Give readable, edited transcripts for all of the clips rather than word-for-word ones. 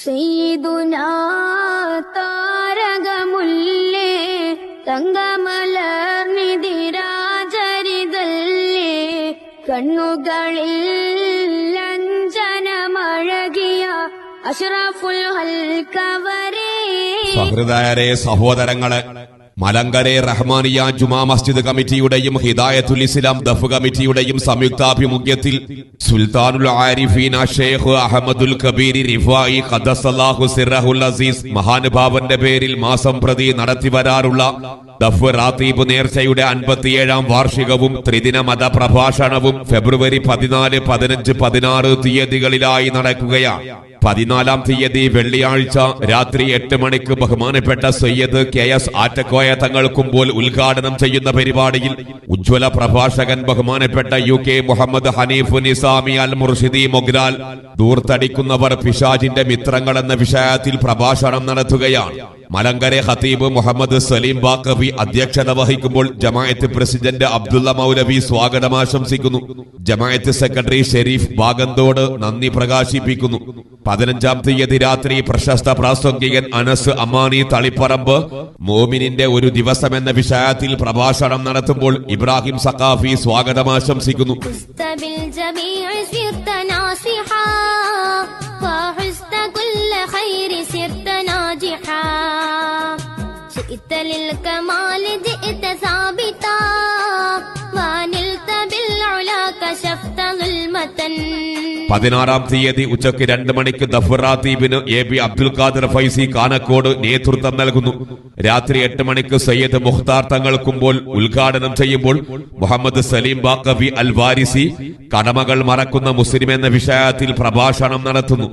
സയ്യിദുനാ താരകമുല്ലേ തങ്കമലർനിധിരാജരിതല്ലേ കണ്ണുകളിൽ ലഞ്ചനമഴകിയ അഷ്റഫുൽ ഹൽക്കവരേ. സഹൃദയരെ, സഹോദരങ്ങളെ, മലങ്കര റഹ്മാനിയ ജുമാ മസ്ജിദ് കമ്മിറ്റിയുടെയും ഹിദായത്തുൽ ഇസ്ലാം ദഫ് കമ്മിറ്റിയുടെയും സംയുക്താഭിമുഖ്യത്തിൽ സുൽത്താനുൽ ആരിഫീന ഷെയ്ഖ് അഹമ്മദുൽ കബീർ റിഫായി ഖദ്ദസല്ലാഹു സിർറഹുൽ അസീസ് മഹാനുഭാവന്റെ പേരിൽ മാസം പ്രതി നടത്തിവരാറുള്ള ദഫ് റാത്തീബ് നേർച്ചയുടെ 57-ാം വാർഷികവും ത്രിദിന മതപ്രഭാഷണവും ഫെബ്രുവരി 14, 15, 16 തീയതികളിലായി നടക്കുകയാണ്. 14-ാം തീയതി വെള്ളിയാഴ്ച രാത്രി 8 മണിക്ക് ബഹുമാനപ്പെട്ട സയ്യിദ് KS ആറ്റക്കോയ തങ്ങൾ കുമ്പോൾ ഉദ്ഘാടനം ചെയ്യുന്ന പരിപാടിയിൽ ഉജ്ജ്വല പ്രഭാഷകൻ ബഹുമാനപ്പെട്ട UK മുഹമ്മദ് ഹനീഫ് നിസാമി അൽ മുർഷിദി മൊഗ്രാൽ ദൂർത്തടിക്കുന്നവർ പിശാചിന്റെ മിത്രങ്ങൾ എന്ന വിഷയത്തിൽ പ്രഭാഷണം നടത്തുകയാണ്. മലങ്കര ഖതീബ് മുഹമ്മദ് സലീം ബാക്കവി അധ്യക്ഷത വഹിക്കുമ്പോൾ ജമാഅത്ത് പ്രസിഡന്റ് അബ്ദുള്ള മൗലവി സ്വാഗതം ആശംസിക്കുന്നു. ജമാഅത്ത് സെക്രട്ടറി ഷെരീഫ് ബാഗന്തോട് നന്ദി പ്രകാശിപ്പിക്കുന്നു. 15-ാം തീയതി രാത്രി പ്രശസ്ത പ്രാസംഗികൻ അനസ് അമാനി തളിപ്പറമ്പ് മോമിനിന്റെ ഒരു ദിവസം എന്ന വിഷയത്തിൽ പ്രഭാഷണം നടത്തുമ്പോൾ ഇബ്രാഹിം സഖാഫി സ്വാഗതം ആശംസിക്കുന്നു. പതിനാറാം തീയതി ഉച്ചയ്ക്ക് 2 മണിക്ക് ദഫ് റാത്തീബിന് AB അബ്ദുൽ ഖാദർ ഫൈസി കാനക്കോട് നേതൃത്വം നൽകുന്നു. രാത്രി 8 മണിക്ക് സയ്യിദ് മുഖ്താർ തങ്ങൾ കുമ്പോൾ ഉദ്ഘാടനം ചെയ്യുമ്പോൾ മുഹമ്മദ് സലീം ബാക്കവി അൽ വാരിസി കടമകൾ മറക്കുന്ന മുസ്ലിം എന്ന വിഷയത്തിൽ പ്രഭാഷണം നടത്തുന്നു.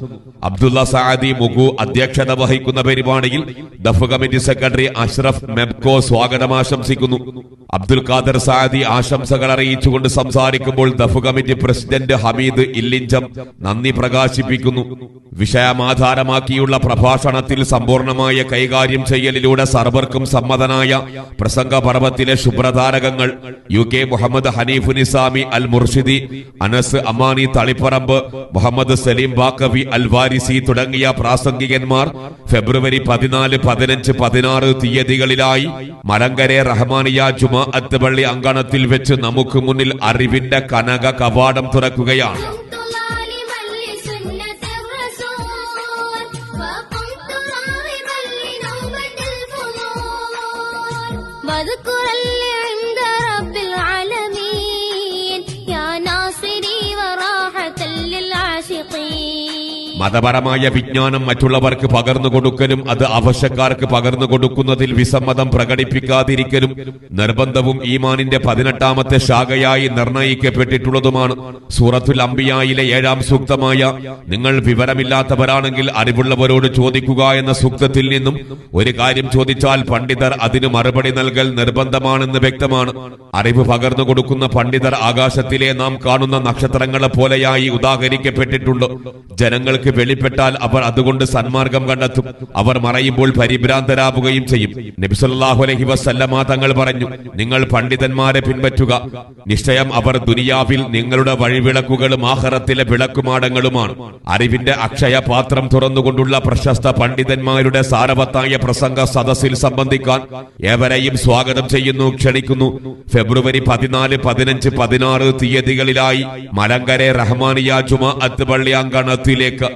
അബ്ദുള്ള സഅദി മുഗു അധ്യക്ഷത വഹിക്കുന്ന പരിപാടിയിൽ ദഫ് കമ്മിറ്റി സെക്രട്ടറി അഷ്റഫ് മെബ്കോ സ്വാഗതം ആശംസിക്കുന്നു. അബ്ദുൽ ഖാദർ സഅദി ആശംസകൾ അറിയിച്ചുകൊണ്ട് സംസാരിക്കുമ്പോൾ ദഫ് കമ്മിറ്റി പ്രസിഡന്റ് ഹമീദ് ഇല്ലിഞ്ചം നന്ദി പ്രകാശിപ്പിക്കുന്നു. വിഷയമാധാരമാക്കിയുള്ള പ്രഭാഷണത്തിൽ സമ്പൂർണമായ കൈകാര്യം ചെയ്യലിലൂടെ സർവർക്കും സമ്മതനായ പ്രസംഗ പർവത്തിലെ ശുഭ്രതാരകങ്ങൾ UK മുഹമ്മദ് ഹനീഫ് നിസാമി അൽ മുർഷിദി, അനസ് അമാനി തളിപ്പറമ്പ്, മുഹമ്മദ് സലീം ബാക്കവി അൽ വാരിസി തുടങ്ങിയ പ്രാസംഗികന്മാർ ഫെബ്രുവരി 14, 15, 16 തീയതികളിലായി മലങ്കര റഹ്മാനിയ ജുമാഅത്ത് പള്ളി അങ്കണത്തിൽ വെച്ച് നമുക്ക് മുന്നിൽ അറിവിന്റെ കനക കവാടം തുറക്കുകയാണ്. മതപരമായ വിജ്ഞാനം മറ്റുള്ളവർക്ക് പകർന്നു കൊടുക്കലും അത് ആവശ്യക്കാർക്ക് പകർന്നു കൊടുക്കുന്നതിൽ വിസമ്മതം പ്രകടിപ്പിക്കാതിരിക്കലും നിർബന്ധവും ഈമാനിന്റെ 18-ാമത്തെ ശാഖയായി നിർണയിക്കപ്പെട്ടിട്ടുള്ളതുമാണ്. സൂറത്തുൽ അംബിയായിലെ 7-ാം സൂക്തമായ നിങ്ങൾ വിവരമില്ലാത്തവരാണെങ്കിൽ അറിവുള്ളവരോട് ചോദിക്കുക എന്ന സൂക്തത്തിൽ നിന്നും ഒരു കാര്യം ചോദിച്ചാൽ പണ്ഡിതർ അതിന് മറുപടി നൽകൽ നിർബന്ധമാണെന്ന് വ്യക്തമാണ്. അറിവ് പകർന്നു കൊടുക്കുന്ന പണ്ഡിതർ ആകാശത്തിലെ നാം കാണുന്ന നക്ഷത്രങ്ങളെ പോലെയായി ഉദാഹരിക്കപ്പെട്ടിട്ടുണ്ട്. ജനങ്ങൾക്ക് വെളിപ്പെട്ടാൽ അവർ അതുകൊണ്ട് സന്മാർഗം കണ്ടെത്തും, അവർ മറയുമ്പോൾ പരിഭ്രാന്തരാവുകയും ചെയ്യും. നബി സല്ലല്ലാഹു അലൈഹി വസല്ലമ തങ്ങൾ പറഞ്ഞു, നിങ്ങൾ പണ്ഡിതന്മാരെ പിൻപറ്റുക, നിശ്ചയം അവർ ദുനിയാവിൽ നിങ്ങളുടെ വഴിവിളക്കുകളും ആഖിറത്തിലെ വിളക്കുമാടങ്ങളുമാണ്. അറിവിന്റെ അക്ഷയ പാത്രം തുറന്നുകൊണ്ടുള്ള പ്രശസ്ത പണ്ഡിതന്മാരുടെ സാരവത്തായ പ്രസംഗ സദസ്സിൽ സംബന്ധിക്കാൻ ഏവരെയും സ്വാഗതം ചെയ്യുന്നു, ക്ഷണിക്കുന്നു. ഫെബ്രുവരി 14, 15, 16 തീയതികളിലായി മലങ്കര റഹ്മാനിയ ജുമാഅത്ത് പള്ളി അങ്കണത്തിലേക്ക്.